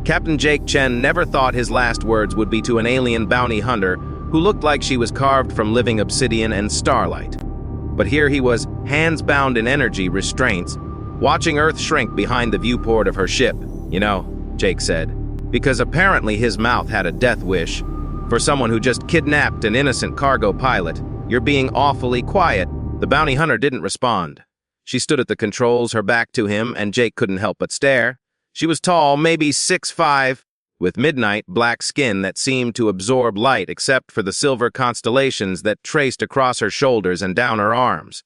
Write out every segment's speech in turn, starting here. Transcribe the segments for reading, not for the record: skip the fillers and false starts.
Captain Jake Chen never thought his last words would be to an alien bounty hunter who looked like she was carved from living obsidian and starlight. But here he was, hands bound in energy restraints, watching Earth shrink behind the viewport of her ship. "You know," Jake said, because apparently his mouth had a death wish. "For someone who just kidnapped an innocent cargo pilot, you're being awfully quiet." The bounty hunter didn't respond. She stood at the controls, her back to him, and Jake couldn't help but stare. She was tall, maybe 6'5", with midnight black skin that seemed to absorb light except for the silver constellations that traced across her shoulders and down her arms.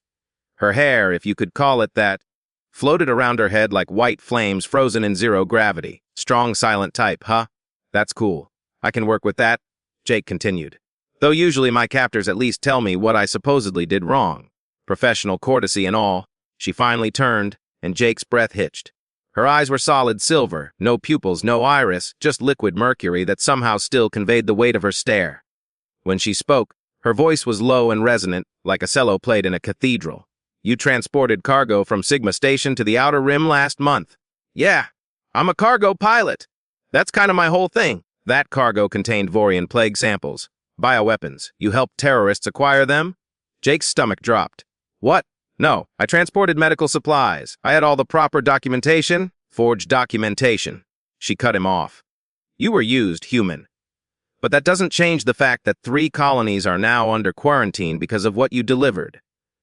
Her hair, if you could call it that, floated around her head like white flames frozen in zero gravity. "Strong, silent type, huh? That's cool. I can work with that," Jake continued. "Though usually my captors at least tell me what I supposedly did wrong. Professional courtesy and all." She finally turned, and Jake's breath hitched. Her eyes were solid silver, no pupils, no iris, just liquid mercury that somehow still conveyed the weight of her stare. When she spoke, her voice was low and resonant, like a cello played in a cathedral. "You transported cargo from Sigma Station to the Outer Rim last month." "Yeah, I'm a cargo pilot. That's kind of my whole thing." "That cargo contained Vorian plague samples. Bioweapons. You helped terrorists acquire them?" Jake's stomach dropped. "What? No, I transported medical supplies. I had all the proper documentation." "Forged documentation." She cut him off. "You were used, human. But that doesn't change the fact that 3 colonies are now under quarantine because of what you delivered."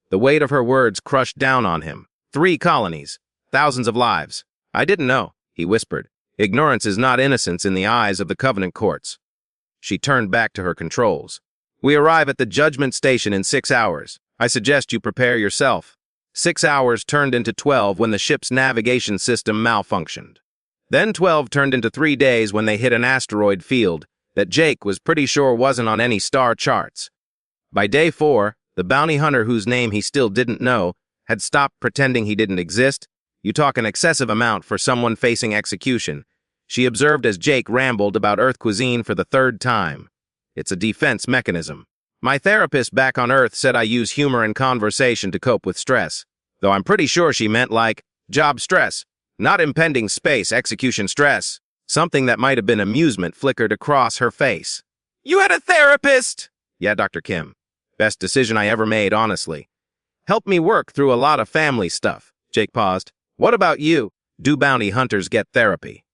The weight of her words crushed down on him. 3 colonies. Thousands of lives. "I didn't know," he whispered. "Ignorance is not innocence in the eyes of the Covenant courts." She turned back to her controls. "We arrive at the Judgment Station in 6 hours. I suggest you prepare yourself." 6 hours turned into 12 when the ship's navigation system malfunctioned. Then 12 turned into 3 days when they hit an asteroid field that Jake was pretty sure wasn't on any star charts. By day 4, the bounty hunter whose name he still didn't know had stopped pretending he didn't exist. You talk an excessive amount for someone facing execution, she observed as Jake rambled about Earth cuisine for the 3rd time. "It's a defense mechanism. My therapist back on Earth said I use humor and conversation to cope with stress, though I'm pretty sure she meant like job stress, not impending space execution stress." Something that might have been amusement flickered across her face. "You had a therapist?" "Yeah, Dr. Kim. Best decision I ever made, honestly. Helped me work through a lot of family stuff." Jake paused. "What about you? Do bounty hunters get therapy?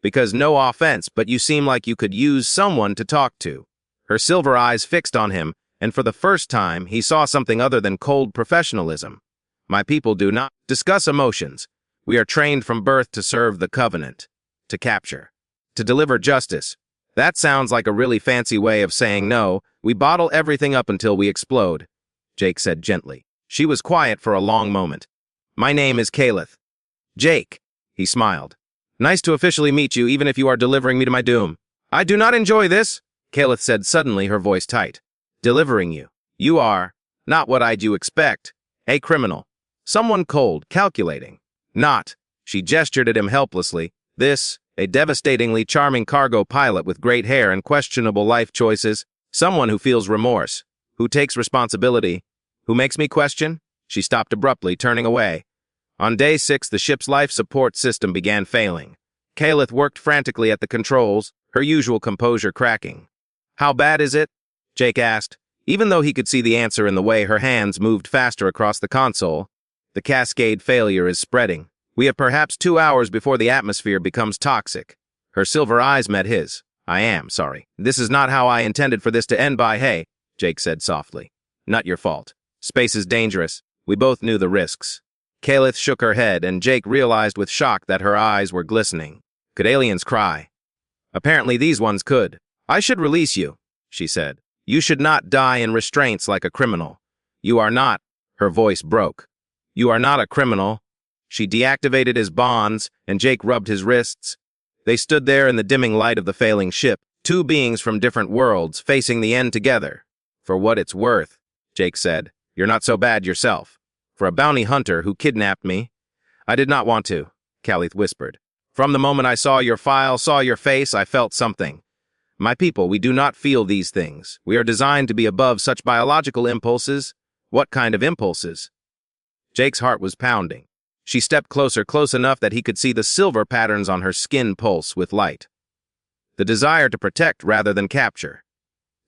Because no offense, but you seem like you could use someone to talk to." Her silver eyes fixed on him, and for the first time, he saw something other than cold professionalism. "My people do not discuss emotions. We are trained from birth to serve the Covenant, to capture, to deliver justice." "That sounds like a really fancy way of saying no. We bottle everything up until we explode," Jake said gently. She was quiet for a long moment. "My name is Caleth." "Jake," he smiled. "Nice to officially meet you, even if you are delivering me to my doom." "I do not enjoy this," Caleth said suddenly, her voice tight. "Delivering you. You are not what I'd you expect. A criminal. Someone cold, calculating. Not." She gestured at him helplessly. "This, a devastatingly charming cargo pilot with great hair and questionable life choices. Someone who feels remorse, who takes responsibility, who makes me question." She stopped abruptly, turning away. On day 6, the ship's life support system began failing. Caleth worked frantically at the controls, her usual composure cracking. "How bad is it?" Jake asked, even though he could see the answer in the way her hands moved faster across the console. "The cascade failure is spreading. We have perhaps 2 hours before the atmosphere becomes toxic." Her silver eyes met his. "I am sorry. This is not how I intended for this to end by hey," Jake said softly. "Not your fault. Space is dangerous. We both knew the risks." Caleth shook her head, and Jake realized with shock that her eyes were glistening. Could aliens cry? Apparently these ones could. "I should release you," she said. "You should not die in restraints like a criminal. You are not." Her voice broke. "You are not a criminal." She deactivated his bonds, and Jake rubbed his wrists. They stood there in the dimming light of the failing ship, 2 beings from different worlds, facing the end together. "For what it's worth," Jake said, "you're not so bad yourself. For a bounty hunter who kidnapped me." "I did not want to," Caleth whispered. "From the moment I saw your file, saw your face, I felt something. My people, we do not feel these things. We are designed to be above such biological impulses." "What kind of impulses?" Jake's heart was pounding. She stepped closer, close enough that he could see the silver patterns on her skin pulse with light. The desire to protect rather than capture.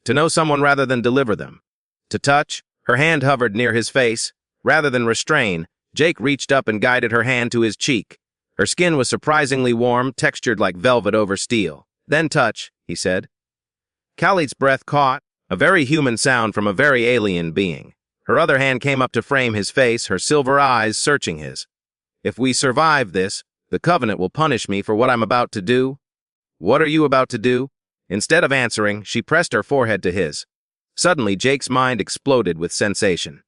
To know someone rather than deliver them. To touch, her hand hovered near his face. Rather than restrain, Jake reached up and guided her hand to his cheek. Her skin was surprisingly warm, textured like velvet over steel. Then touch, he said. Khalid's breath caught, a very human sound from a very alien being. Her other hand came up to frame his face, her silver eyes searching his. If we survive this, the Covenant will punish me for what I'm about to do. What are you about to do? Instead of answering, she pressed her forehead to his. Suddenly, Jake's mind exploded with sensation.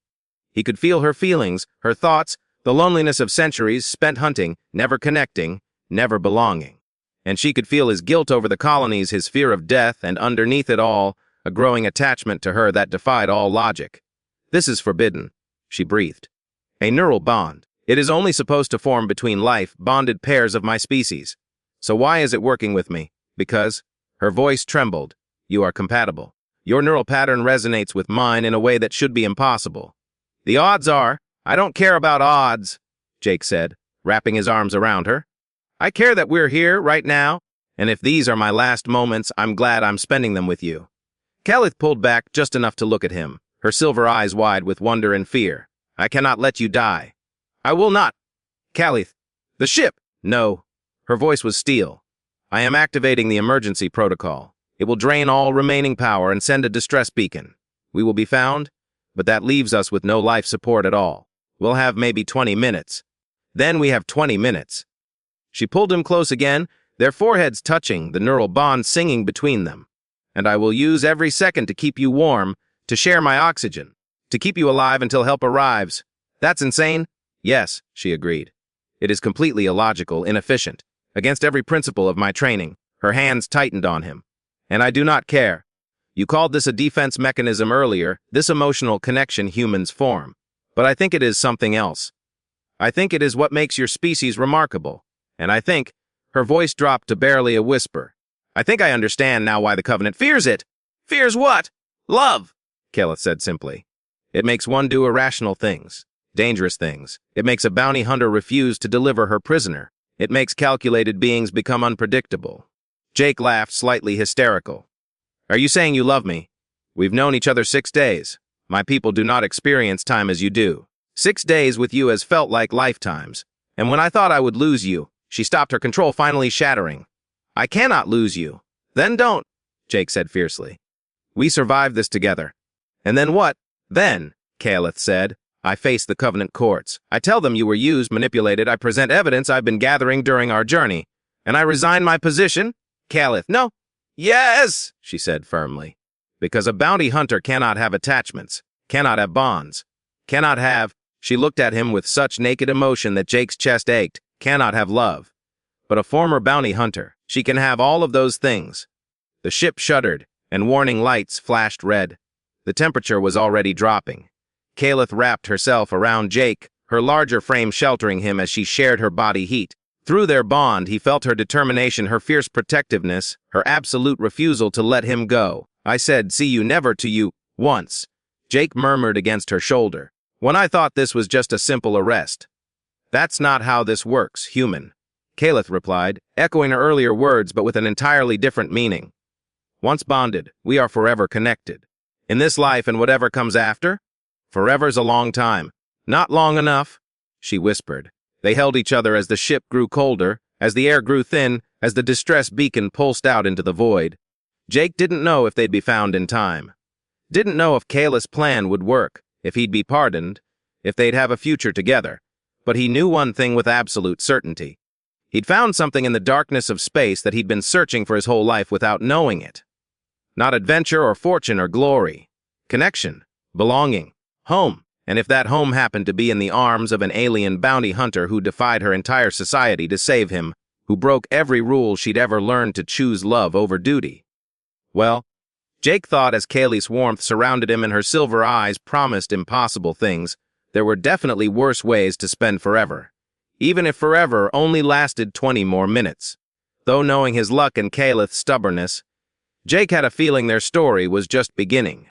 He could feel her feelings, her thoughts, the loneliness of centuries spent hunting, never connecting, never belonging. And she could feel his guilt over the colonies, his fear of death, and underneath it all, a growing attachment to her that defied all logic. This is forbidden, she breathed. A neural bond. It is only supposed to form between life-bonded pairs of my species. So why is it working with me? Because, her voice trembled, you are compatible. Your neural pattern resonates with mine in a way that should be impossible. The odds are, I don't care about odds, Jake said, wrapping his arms around her. I care that we're here right now, and if these are my last moments, I'm glad I'm spending them with you. Khalid pulled back just enough to look at him, her silver eyes wide with wonder and fear. I cannot let you die. I will not. Khalid, the ship! No. Her voice was steel. I am activating the emergency protocol. It will drain all remaining power and send a distress beacon. We will be found, but that leaves us with no life support at all. We'll have maybe 20 minutes. Then we have 20 minutes. She pulled him close again, their foreheads touching, the neural bond singing between them. And I will use every second to keep you warm, to share my oxygen, to keep you alive until help arrives. That's insane? Yes, she agreed. It is completely illogical, inefficient, against every principle of my training. Her hands tightened on him. And I do not care. You called this a defense mechanism earlier, this emotional connection humans form. But I think it is something else. I think it is what makes your species remarkable. And I think, her voice dropped to barely a whisper. I think I understand now why the Covenant fears it. Fears what? Love, Khalid said simply. It makes one do irrational things. Dangerous things. It makes a bounty hunter refuse to deliver her prisoner. It makes calculated beings become unpredictable. Jake laughed, slightly hysterical. Are you saying you love me? We've known each other 6 days. My people do not experience time as you do. 6 days with you has felt like lifetimes. And when I thought I would lose you, she stopped her control, finally shattering. I cannot lose you. Then don't, Jake said fiercely. We survived this together. And then what? Then, Khalid said. I face the Covenant courts. I tell them you were used, manipulated. I present evidence I've been gathering during our journey. And I resign my position? Khalid, no. Yes, she said firmly. Because a bounty hunter cannot have attachments, cannot have bonds, cannot have, she looked at him with such naked emotion that Jake's chest ached, cannot have love. But a former bounty hunter, she can have all of those things. The ship shuddered, and warning lights flashed red. The temperature was already dropping. Khalid wrapped herself around Jake, her larger frame sheltering him as she shared her body heat. Through their bond, he felt her determination, her fierce protectiveness, her absolute refusal to let him go. I said, see you never to you, once. Jake murmured against her shoulder. When I thought this was just a simple arrest. That's not how this works, human. Khalid replied, echoing her earlier words but with an entirely different meaning. Once bonded, we are forever connected. In this life and whatever comes after? Forever's a long time. Not long enough, she whispered. They held each other as the ship grew colder, as the air grew thin, as the distress beacon pulsed out into the void. Jake didn't know if they'd be found in time. Didn't know if Khalid's plan would work, if he'd be pardoned, if they'd have a future together. But he knew one thing with absolute certainty. He'd found something in the darkness of space that he'd been searching for his whole life without knowing it. Not adventure or fortune or glory. Connection. Belonging. Home. And if that home happened to be in the arms of an alien bounty hunter who defied her entire society to save him, who broke every rule she'd ever learned to choose love over duty. Well, Jake thought as Kaylee's warmth surrounded him and her silver eyes promised impossible things, there were definitely worse ways to spend forever. Even if forever only lasted 20 more minutes. Though knowing his luck and Kaylee's stubbornness, Jake had a feeling their story was just beginning.